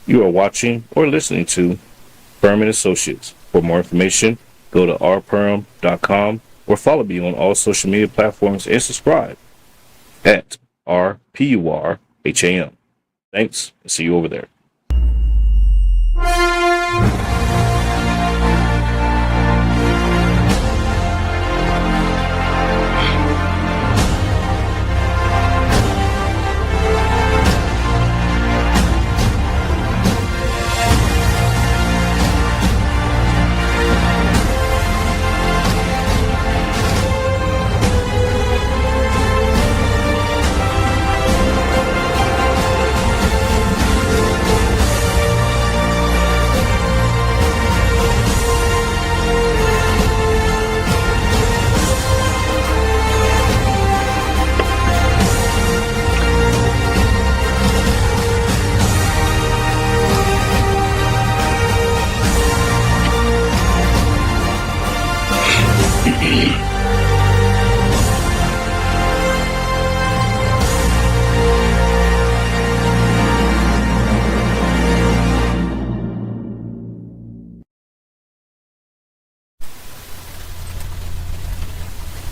You are watching or listening to Purham and Associates. For more information, go to rpurham.com or follow me on all social media platforms and subscribe at RPURHAM. Thanks, and see you over there.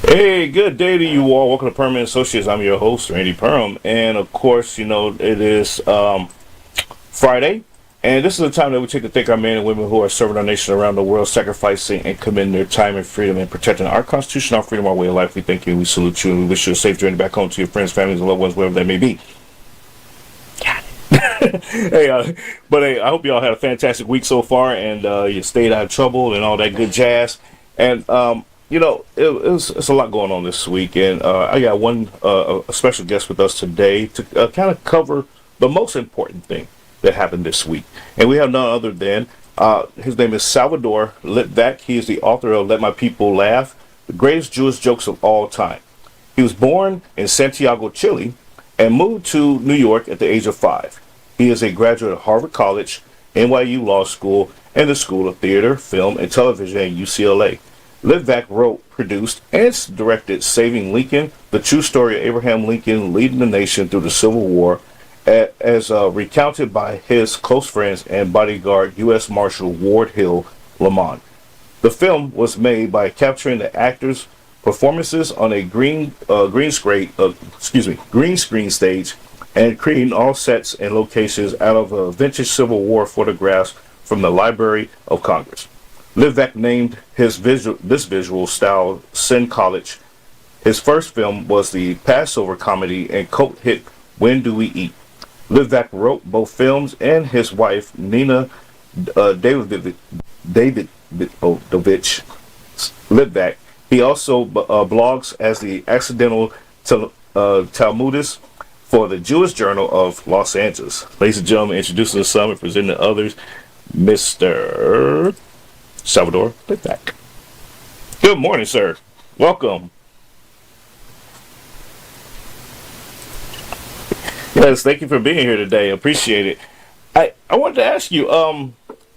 Hey, good day to you all. Welcome to Purham and Associates. I'm your host, Randy Purham. And of course, it is Friday. And this is the time that we take to thank our men and women who are serving our nation around the world, sacrificing and committing their time and freedom and protecting our Constitution, our freedom, our way of life. We thank you, we salute you, and we wish you a safe journey back home to your friends, families, and loved ones, wherever they may be. Got it. Hey, I hope you all had a fantastic week so far, and you stayed out of trouble and all that good jazz. And it's a lot going on this week, and I got a special guest with us today to kind of cover the most important thing that happened this week. And we have none other than, his name is Salvador LItvak. He is the author of Let My People Laugh, the greatest Jewish jokes of all time. He was born in Santiago, Chile, and moved to New York at the age of 5. He is a graduate of Harvard College, NYU Law School, and the School of Theater, Film, and Television at UCLA. LItvak wrote, produced, and directed Saving Lincoln, the true story of Abraham Lincoln leading the nation through the Civil War, as recounted by his close friends and bodyguard U.S. Marshal Ward Hill Lamont. The film was made by capturing the actors' performances on a green screen stage and creating all sets and locations out of vintage Civil War photographs from the Library of Congress. LItvak named this visual style Sin College. His first film was the Passover comedy and cult hit When Do We Eat? LItvak wrote both films, and his wife Nina Davidovich LItvak. He also blogs as the accidental Talmudist for the Jewish Journal of Los Angeles. Ladies and gentlemen, introducing some and presenting the others, Mr. Salvador LItvak. Good morning, sir. Welcome. Yes, thank you for being here today. Appreciate it. I wanted to ask you,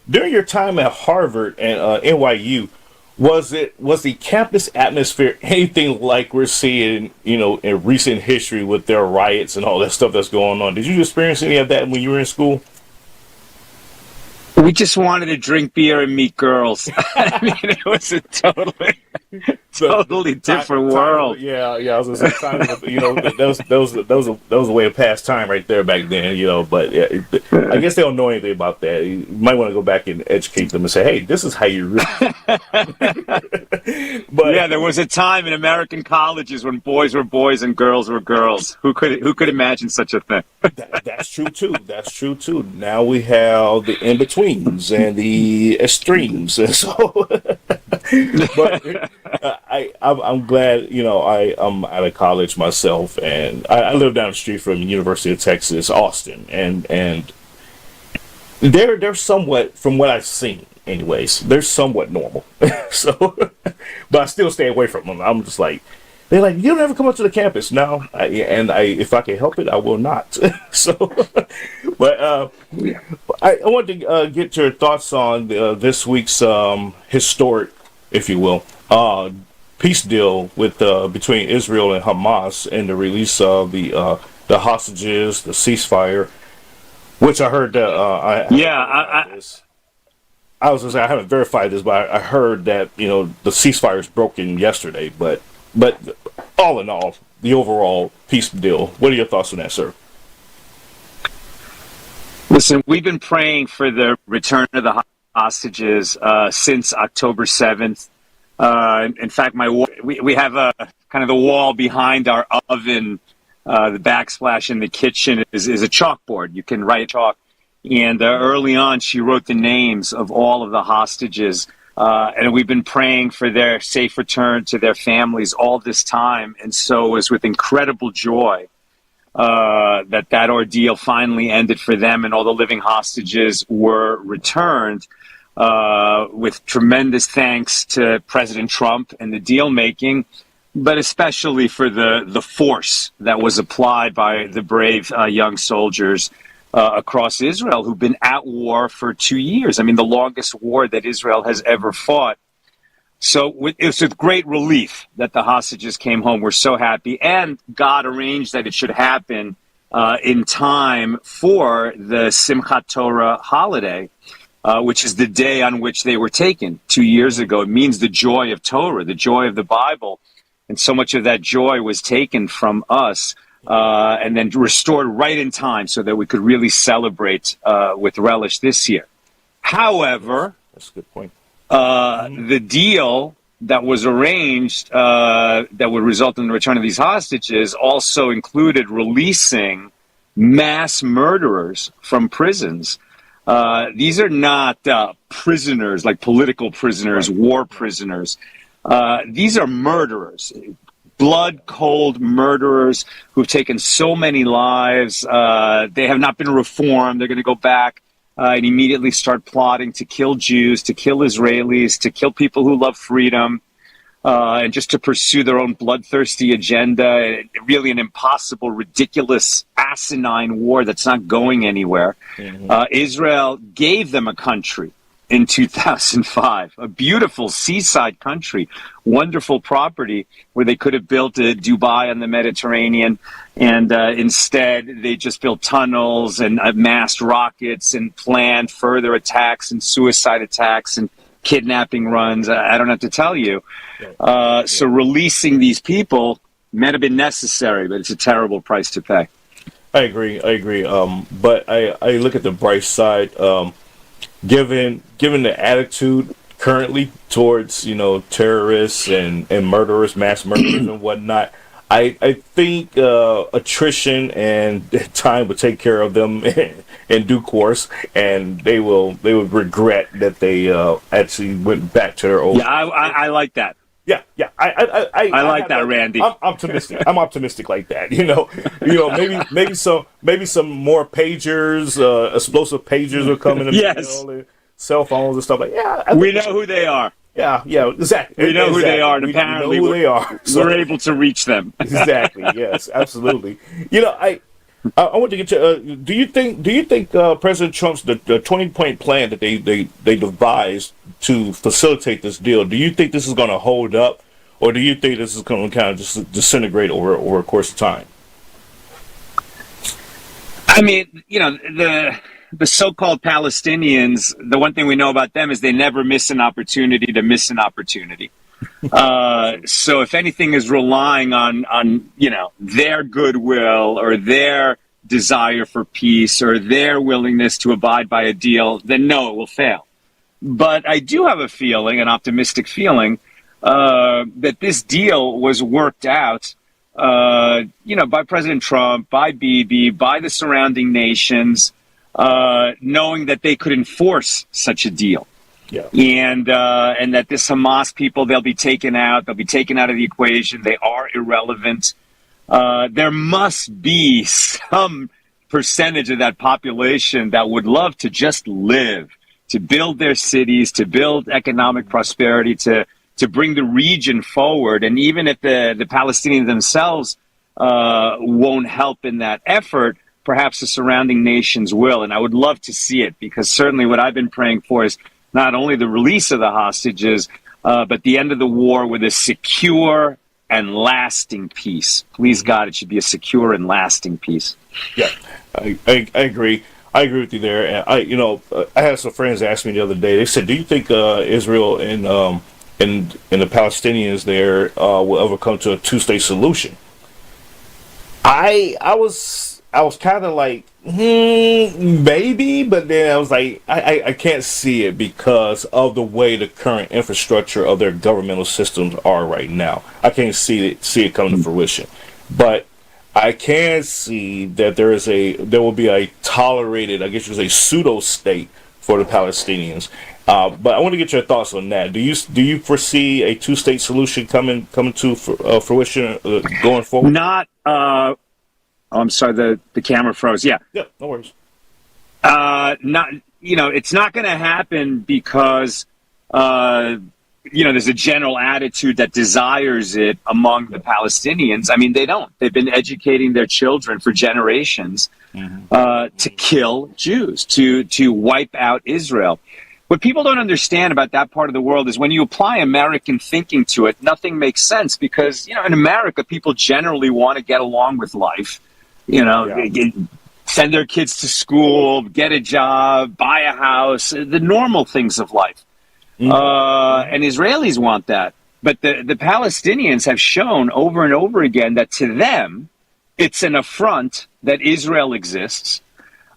during your time at Harvard and NYU, was the campus atmosphere anything like we're seeing, in recent history with their riots and all that stuff that's going on? Did you experience any of that when you were in school? We just wanted to drink beer and meet girls. I mean, it was a totally different world. Yeah. I was gonna say, that was a way of past time right there back then. But yeah, I guess they don't know anything about that. You might want to go back and educate them and say, hey, this is how you really. But yeah, there was a time in American colleges when boys were boys and girls were girls. Who could imagine such a thing? That's true too. Now we have the in betweens and the extremes, and so. But I'm glad, I'm out of college myself, and I live down the street from the University of Texas, Austin, and they're somewhat, from what I've seen, anyways, they're somewhat normal. So, but I still stay away from them. I'm just like, they're like, you'll never come up to the campus. No, if I can help it, I will not. So, but I want to get your thoughts on this week's historic, if you will, peace deal with between Israel and Hamas and the release of the hostages, the ceasefire. which I heard that Yeah, I was gonna say I haven't verified this, but I heard that the ceasefire is broken yesterday. But all in all, the overall peace deal. What are your thoughts on that, sir? listen, we've been praying for the return of the hostages since October 7th. In fact, we have a kind of the wall behind our oven. The backsplash in the kitchen is a chalkboard. You can write chalk. And early on, she wrote the names of all of the hostages. And we've been praying for their safe return to their families all this time. And so it was with incredible joy that ordeal finally ended for them, and all the living hostages were returned. With tremendous thanks to President Trump and the deal making, but especially for the force that was applied by the brave young soldiers across Israel who've been at war for 2 years. I mean, the longest war that Israel has ever fought. So it was with great relief that the hostages came home. We're so happy. And God arranged that it should happen in time for the Simchat Torah holiday, which is the day on which they were taken 2 years ago. It means the joy of Torah, the joy of the Bible. And so much of that joy was taken from us and then restored right in time so that we could really celebrate with relish this year. However, that's a good point. The deal that was arranged that would result in the return of these hostages also included releasing mass murderers from prisons. These are not prisoners like political prisoners, war prisoners. These are murderers, blood cold murderers who've taken so many lives. They have not been reformed. They're going to go back and immediately start plotting to kill Jews, to kill Israelis, to kill people who love freedom, and just to pursue their own bloodthirsty agenda. Really an impossible, ridiculous, asinine war that's not going anywhere. Mm-hmm. Israel gave them a country in 2005, a beautiful seaside country, wonderful property where they could have built a Dubai on the Mediterranean. And instead, they just built tunnels and amassed rockets and planned further attacks and suicide attacks and kidnapping runs. I don't have to tell you. So releasing these people might have been necessary, but it's a terrible price to pay. I agree. But I look at the bright side. Given the attitude currently towards terrorists and murderers, mass murderers and whatnot, I think attrition and time will take care of them in due course, and they would regret that they actually went back to their old. Yeah, I like that. Yeah. I like that, Randy. I'm optimistic. I'm optimistic like that. Maybe some more pagers, explosive pagers will come in the yes. Cell phones and stuff like. Yeah, we know who they are. Yeah, exactly. We know who they are, and apparently we know who they are. So. We're able to reach them. Exactly. Yes, absolutely. I want to get to. Do you think President Trump's the 20-point plan that they devised to facilitate this deal? Do you think this is going to hold up, or do you think this is going to kind of just disintegrate over a course of time? I mean, the so-called Palestinians, the one thing we know about them is they never miss an opportunity to miss an opportunity. So if anything is relying on their goodwill or their desire for peace or their willingness to abide by a deal, then no, it will fail. But I do have a feeling, an optimistic feeling, that this deal was worked out by President Trump, by Bibi, by the surrounding nations, knowing that they could enforce such a deal. Yeah. And that this Hamas people, they'll be taken out of the equation. They are irrelevant. There must be some percentage of that population that would love to just live, to build their cities, to build economic prosperity, to bring the region forward. And even if the Palestinians themselves won't help in that effort, perhaps the surrounding nations will. And I would love to see it, because certainly what I've been praying for is not only the release of the hostages, but the end of the war with a secure and lasting peace. Please, God, it should be a secure and lasting peace. Yeah, I agree. I agree with you there. And I had some friends ask me the other day. They said, "Do you think Israel and the Palestinians there will ever come to a two-state solution?" I was kind of like, maybe, but then I was like, I can't see it because of the way the current infrastructure of their governmental systems are right now. I can't see it coming to fruition, but I can see that there will be a tolerated, I guess you could say, pseudo state for the Palestinians. But I want to get your thoughts on that. Do you foresee a two-state solution coming to fruition going forward? Not. Oh, I'm sorry. The camera froze. Yeah. Yeah, no worries. Not. It's not going to happen because there's a general attitude that desires it among the Palestinians. I mean, they don't. They've been educating their children for generations to kill Jews, to wipe out Israel. What people don't understand about that part of the world is when you apply American thinking to it, nothing makes sense because, in America, people generally want to get along with life, send their kids to school, get a job, buy a house, the normal things of life. And Israelis want that. But the Palestinians have shown over and over again that to them, it's an affront that Israel exists.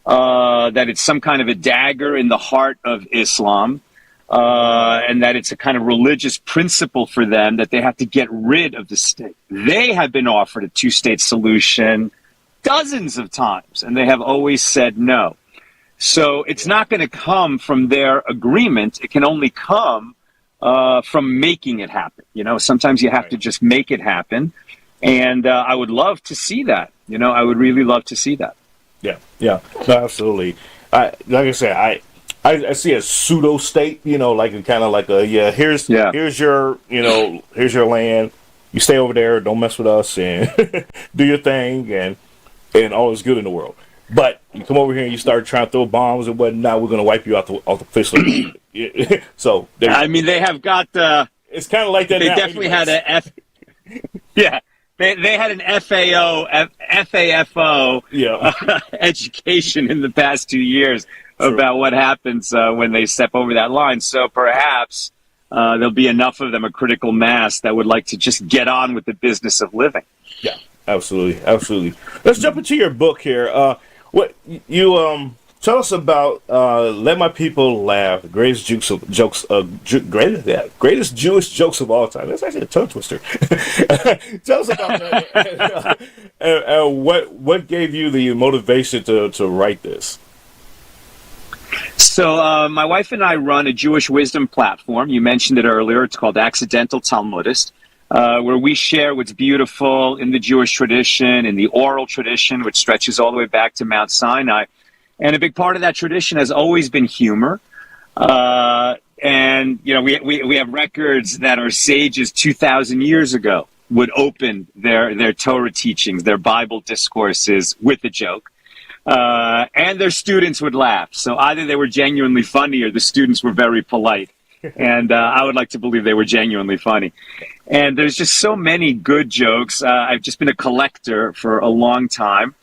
That it's some kind of a dagger in the heart of Islam, and that it's a kind of religious principle for them that they have to get rid of the state. They have been offered a two-state solution dozens of times, and they have always said no. So it's not going to come from their agreement. It can only come from making it happen. Sometimes you have to just make it happen, and I would love to see that. I would really love to see that. Yeah, no, absolutely. Like I said, I see a pseudo state, like kind of like here's your here's your land. You stay over there, don't mess with us, and do your thing, and all is good in the world. But you come over here and you start trying to throw bombs and whatnot, we're gonna wipe you off the face of the earth. So I mean, they have got it's kind of like that. They now, definitely anyways. had yeah. They had an FAFO education in the past 2 years about what happens when they step over that line. So perhaps there'll be enough of them, a critical mass, that would like to just get on with the business of living. Yeah, absolutely. Let's jump into your book here. What you tell us about Let My People Laugh, the greatest greatest Jewish jokes of all time. That's actually a tongue twister. Tell us about that. What gave you the motivation to write this? So my wife and I run a Jewish wisdom platform. You mentioned it earlier. It's called Accidental Talmudist, where we share what's beautiful in the Jewish tradition, in the oral tradition, which stretches all the way back to Mount Sinai. And a big part of that tradition has always been humor. And, we have records that our sages 2,000 years ago would open their Torah teachings, their Bible discourses with a joke. And their students would laugh. So either they were genuinely funny or the students were very polite. And I would like to believe they were genuinely funny. And there's just so many good jokes. I've just been a collector for a long time.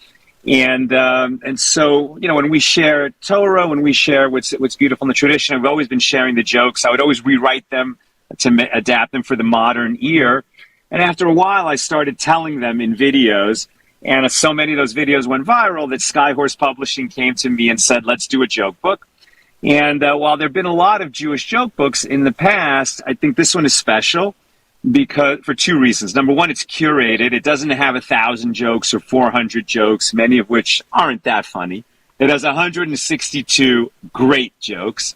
And so, when we share Torah, when we share what's beautiful in the tradition, I've always been sharing the jokes. I would always rewrite them to adapt them for the modern ear. And after a while, I started telling them in videos. And so many of those videos went viral that Skyhorse Publishing came to me and said, let's do a joke book. And while there have been a lot of Jewish joke books in the past, I think this one is special. Because for two reasons. Number one, it's curated. It doesn't have 1,000 jokes or 400 jokes, many of which aren't that funny. It has 162 great jokes.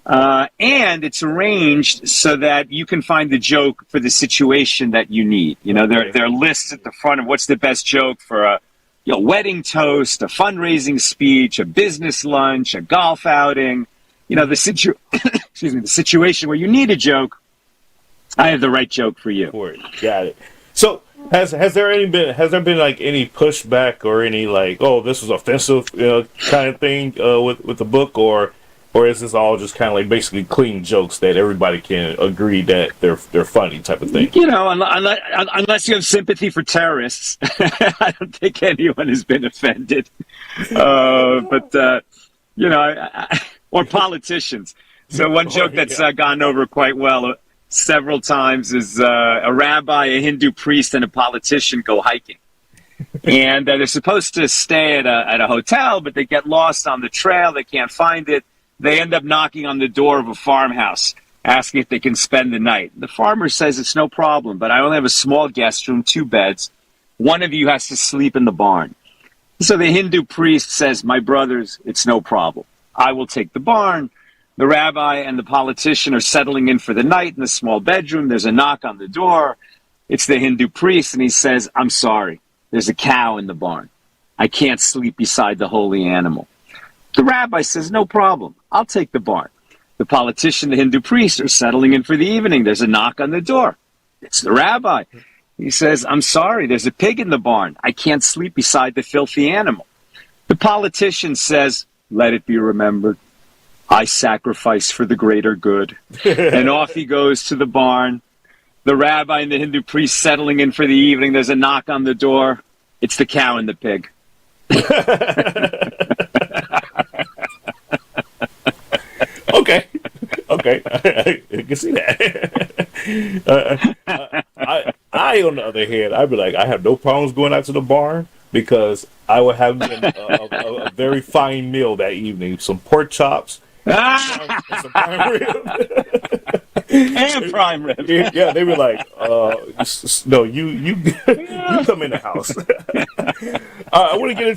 And it's arranged so that you can find the joke for the situation that you need. There are lists at the front of what's the best joke for a wedding toast, a fundraising speech, a business lunch, a golf outing. The situation where you need a joke. I have the right joke for you. Got it. So has there been like any pushback or any like, oh, this was offensive kind of thing with the book, or or is this all just kind of like basically clean jokes that everybody can agree that they're funny type of thing? Unless you have sympathy for terrorists, I don't think anyone has been offended. Or politicians. So one joke that's gone over quite well several times is a rabbi, a Hindu priest, and a politician go hiking. And they're supposed to stay at a hotel, but they get lost on the trail. They can't find it. They end up knocking on the door of a farmhouse, asking if they can spend the night. The farmer says it's no problem, but I only have a small guest room, 2 beds. One of you has to sleep in the barn. So the Hindu priest says, my brothers, it's no problem. I will take the barn. The rabbi and the politician are settling in for the night in the small bedroom. There's a knock on the door. It's the Hindu priest, and he says, I'm sorry. There's a cow in the barn. I can't sleep beside the holy animal. The rabbi says, no problem. I'll take the barn. The politician, the Hindu priest are settling in for the evening. There's a knock on the door. It's the rabbi. He says, I'm sorry. There's a pig in the barn. I can't sleep beside the filthy animal. The politician says, let it be remembered. I sacrifice for the greater good. And off he goes to the barn. The rabbi and the Hindu priest settling in for the evening. There's a knock on the door. It's the cow and the pig. Okay, I can see that. I, on the other hand, I'd be like, I have no problems going out to the bar because I will have a very fine meal that evening. Some pork chops, some prime rib. And prime rib. Yeah, they were like, no, you come in the house. I want to get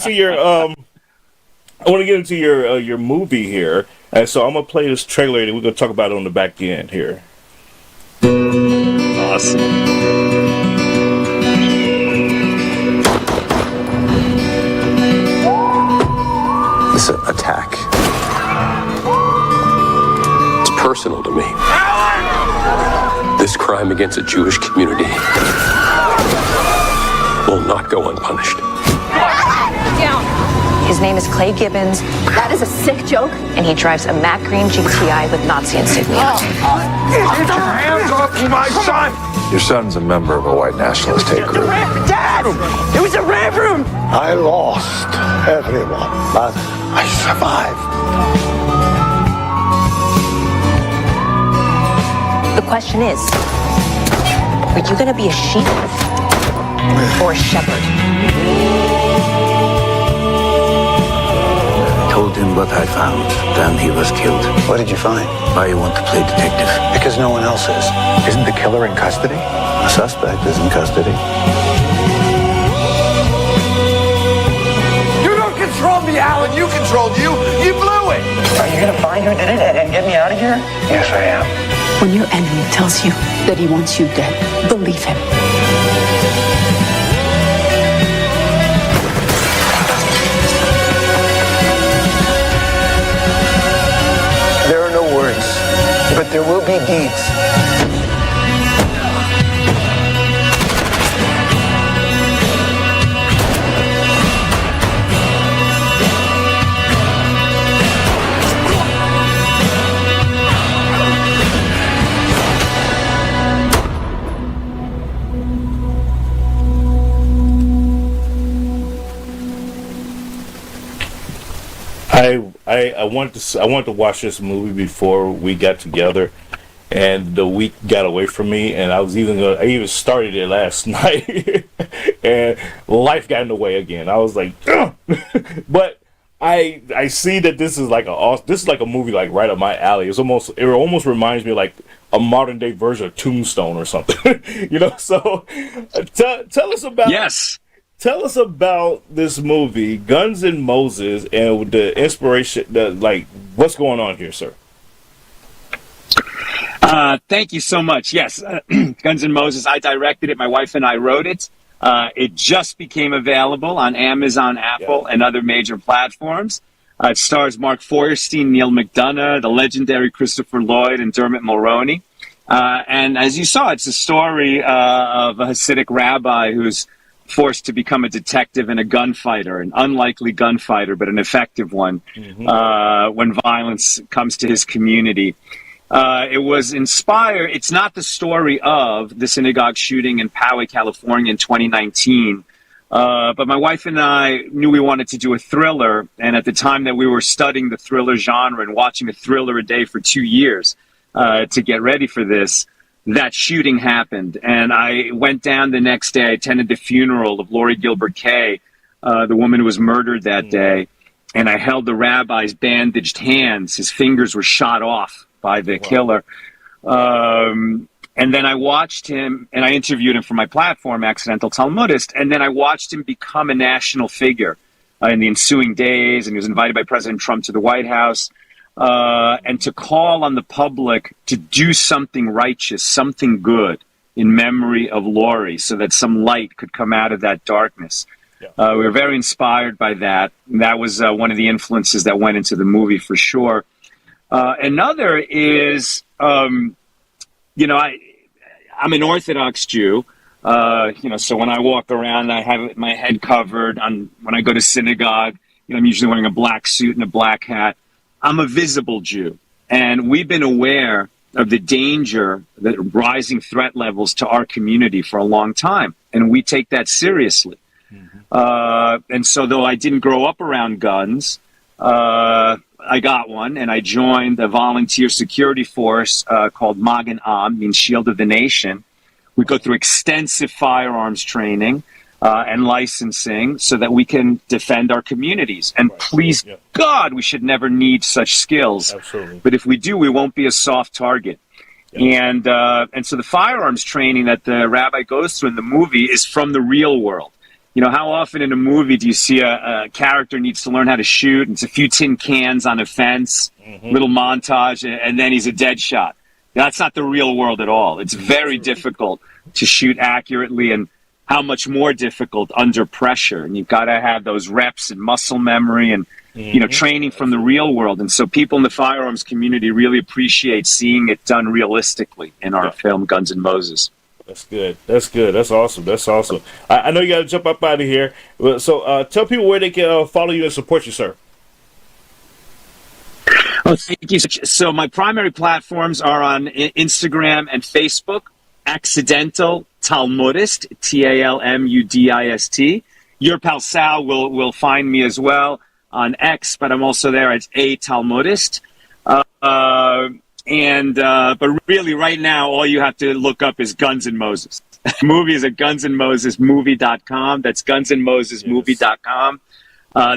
into your movie here, and so I'm gonna play this trailer, and we're gonna talk about it on the back end here. Awesome. This attack. It's personal to me. This crime against a Jewish community will not go unpunished. Down. His name is Clay Gibbons. That is a sick joke. And he drives a Mack Green GTI with Nazi insignia. Get your hands off my son! Your son's a member of a white nationalist hate group. Dad! It was a rap room! I lost everyone, but I survived. The question is, are you going to be a sheep or a shepherd? Told him what I found, then he was killed. What did you find? Why you want to play detective? Because no one else is. Isn't the killer in custody? The suspect is in custody. You don't control me, Alan. You controlled you. You blew it. Are you gonna find who did it and get me out of here? Yes, I am. When your enemy tells you that he wants you dead, believe him. There are no words, but there will be deeds. I wanted to watch this movie before we got together, and the week got away from me, and I even started it last night, and life got in the way again. I was like, ugh! But I see that this is like a movie like right up my alley. It almost reminds me of like a modern day version of Tombstone or something, you know. So tell us about Tell us about this movie, Guns N' Moses, and the inspiration, what's going on here, sir? Thank you so much. Yes, Guns N' Moses, I directed it. My wife and I wrote it. It just became available on Amazon, Apple, and other major platforms. It stars Mark Feuerstein, Neil McDonough, the legendary Christopher Lloyd, and Dermot Mulroney. And as you saw, it's a story of a Hasidic rabbi who's forced to become a detective and a gunfighter, an unlikely gunfighter, but an effective one, when violence comes to his community. It was inspired. It's not the story of the synagogue shooting in Poway, California in 2019. But my wife and I knew we wanted to do a thriller. And at the time that we were studying the thriller genre and watching a thriller a day for 2 years to get ready for this, that shooting happened. And I went down the next day. I attended the funeral of Lori Gilbert Kay, the woman who was murdered that day. And I held the rabbi's bandaged hands. His fingers were shot off by the killer. And then I watched him, and I interviewed him for my platform, Accidental Talmudist, and then I watched him become a national figure in the ensuing days, and he was invited by President Trump to the White House, and to call on the public to do something righteous, something good in memory of Lori, so that some light could come out of that darkness. We were very inspired by that. And that was one of the influences that went into the movie for sure. Another is, I'm an Orthodox Jew, so when I walk around, I have my head covered. When I go to synagogue, I'm usually wearing a black suit and a black hat. I'm a visible Jew. And we've been aware of the danger, the rising threat levels to our community for a long time. And we take that seriously. And so though I didn't grow up around guns, I got one, and I joined a volunteer security force called Magen Am, means Shield of the Nation. We go through extensive firearms training and licensing so that we can defend our communities. And please, God, we should never need such skills. Absolutely. But if we do, we won't be a soft target. And so the firearms training that the rabbi goes through in the movie is from the real world. How often in a movie do you see a character needs to learn how to shoot? And it's a few tin cans on a fence, little montage, and then he's a dead shot. That's not the real world at all. It's very difficult to shoot accurately, and how much more difficult under pressure. And you've got to have those reps and muscle memory and, training from the real world. And so people in the firearms community really appreciate seeing it done realistically in our film, Guns N' Moses. That's good. That's good. That's awesome. That's awesome. I know you got to jump up out of here. So tell people where they can follow you and support you, sir. Oh, thank you. So my primary platforms are on Instagram and Facebook, Accidental Talmudist, Talmudist. Your pal Sal will find me as well on X, but I'm also there as a Talmudist. But really, right now, all you have to look up is Guns N' Moses. The movie is at gunsandmosesmovie.com. That's gunsandmosesmovie.com.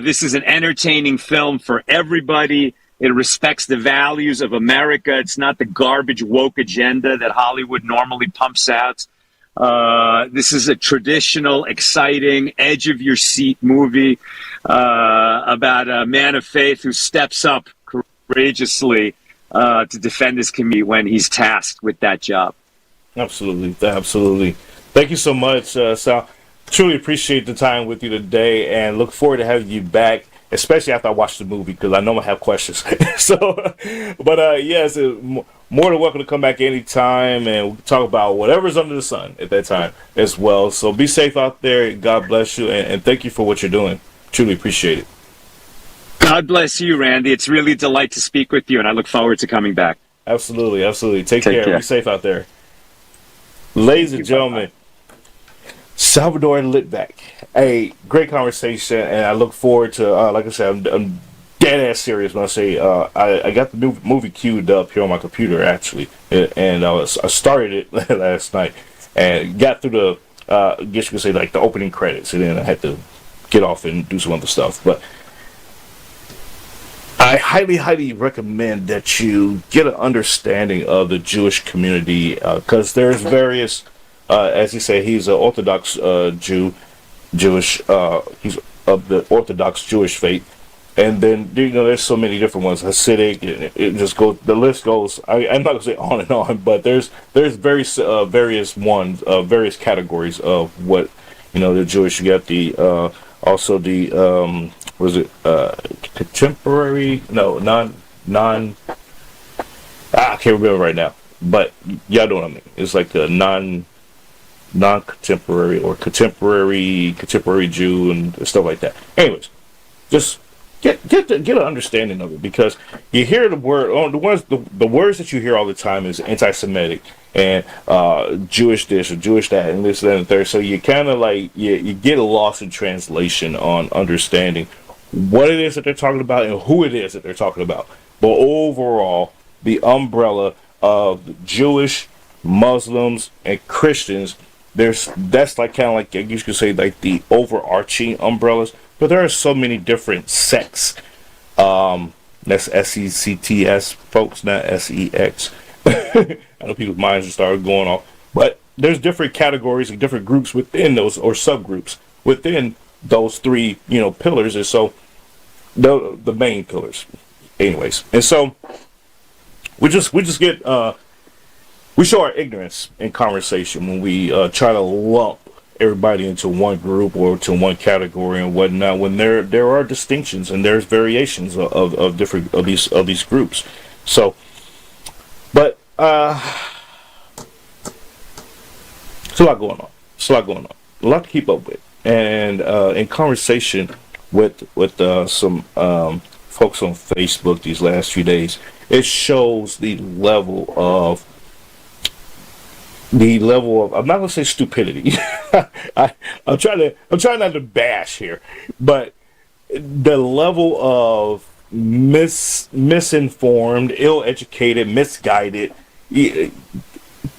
This is an entertaining film for everybody. It respects the values of America. It's not the garbage woke agenda that Hollywood normally pumps out. This is a traditional, exciting, edge-of-your-seat movie about a man of faith who steps up courageously to defend his community when he's tasked with that job. Absolutely. Thank you so much, Sal. Truly appreciate the time with you today, and look forward to having you back, especially after I watch the movie, because I know I have questions. Yes, more than welcome to come back anytime, and we'll talk about whatever's under the sun at that time as well. So be safe out there. God bless you, and thank you for what you're doing. Truly appreciate it. God bless you, Randy. It's really a delight to speak with you, and I look forward to coming back. Absolutely. Take care. Be safe out there. Ladies and gentlemen, Salvador LItvak. A great conversation, and I look forward to, like I said, I'm dead-ass serious when I say I got the new movie queued up here on my computer, actually, and I started it last night and got through the, I guess you could say, like the opening credits, and then I had to get off and do some other stuff, but I highly recommend that you get an understanding of the Jewish community, because there's various, as you say, he's an Orthodox Jewish, he's of the Orthodox Jewish faith, and then there's so many different ones, Hasidic, it just goes, the list goes. I'm not gonna say on and on, but there's various ones, various categories of what the Jewish. You got the also the was it contemporary? No, non. I can't remember right now, but y'all know what I mean. It's like the non. non-contemporary or contemporary Jew and stuff like that. Anyways, just get an understanding of it, because you hear the word, the words that you hear all the time is anti-Semitic and Jewish this or Jewish that and this, that, and the third. So you kind of like you get lost in translation on understanding what it is that they're talking about and who it is that they're talking about. But overall, the umbrella of Jewish, Muslims, and Christians, that's like kind of like, you could say, like the overarching umbrellas. But there are so many different sects. That's SECTS, folks, not SEX. I know people's minds have started going off. But there's different categories and different groups within those, or subgroups within those three, pillars. And so the main pillars. Anyways. And so we just get we show our ignorance in conversation when we try to lump everybody into one group or to one category and whatnot, when there are distinctions and there's variations of different of these groups. So, but it's a lot going on. A lot to keep up with. And in conversation with some folks on Facebook these last few days, it shows the level of I'm not gonna say stupidity. I'm trying not to bash here, but the level of misinformed, ill-educated, misguided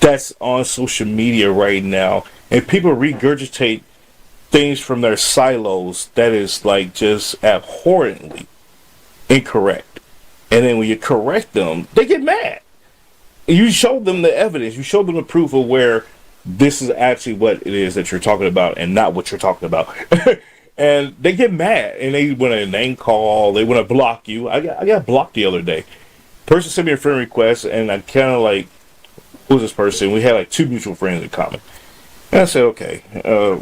that's on social media right now, and people regurgitate things from their silos that is like just abhorrently incorrect, and then when you correct them, they get mad. You show them the evidence, you show them the proof of where this is actually what it is that you're talking about and not what you're talking about. And they get mad and they want to name call, they want to block you. I got blocked the other day. Person sent me a friend request and I kind of like, who's this person? We had like 2 mutual friends in common. And I said, okay,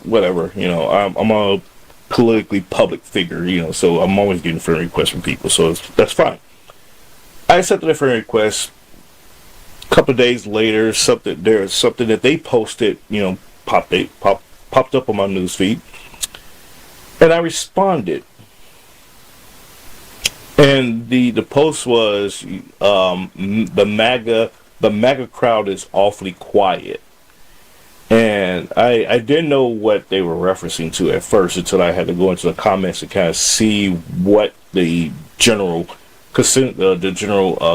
whatever, I'm a politically public figure, so I'm always getting friend requests from people, so that's fine. I accepted a friend request. A couple of days later, something that they posted, popped up on my newsfeed, and I responded. And the post was the MAGA crowd is awfully quiet, and I didn't know what they were referencing to at first until I had to go into the comments and kind of see what the general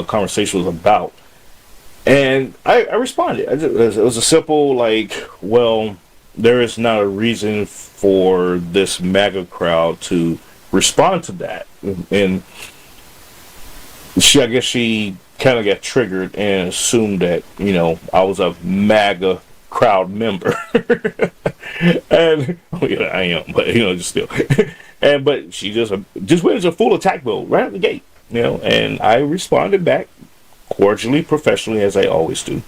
conversation was about. And I responded. It was a simple, well, there is not a reason for this MAGA crowd to respond to that. And I guess she kind of got triggered and assumed that, I was a MAGA crowd member. And, I am, but, just still. But she just went into full attack mode right out the gate, and I responded back cordially, professionally, as I always do.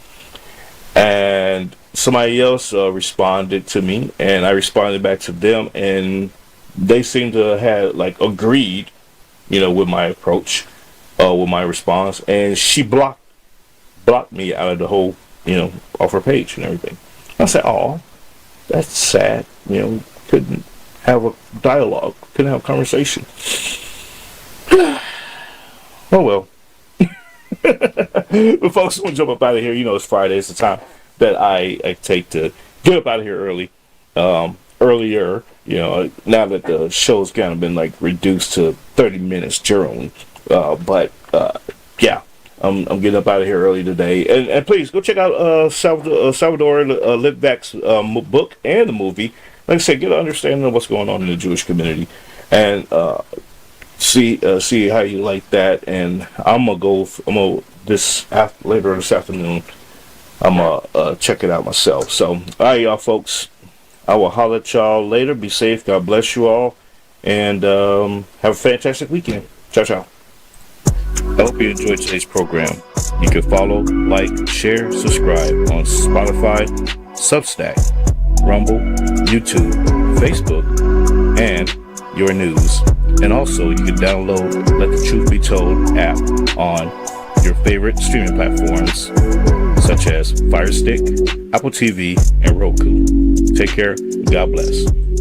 And somebody else responded to me, and I responded back to them, and they seemed to have agreed, with my approach, with my response, and she blocked me out of the whole, off her page and everything. I said, "Oh, that's sad. Couldn't have a dialogue, couldn't have a conversation." Oh well. But folks, I want to jump up out of here. It's Friday. It's the time that I take to get up out of here early. Earlier, now that the show's kind of been reduced to 30 minutes generally. Yeah, I'm getting up out of here early today. And please go check out Salvador LItvak's book and the movie. Like I said, get an understanding of what's going on in the Jewish community, and see how you like that. And later this afternoon, I'm gonna check it out myself. So, all right, y'all folks, I will holler at y'all later. Be safe. God bless you all, and have a fantastic weekend. Ciao, ciao. I hope you enjoyed today's program. You can follow, like, share, subscribe on Spotify, Substack, Rumble, YouTube, Facebook, and your news. And also, you can download Let the Truth Be Told app on your favorite streaming platforms such as Fire Stick, Apple TV, and Roku. Take care. God bless.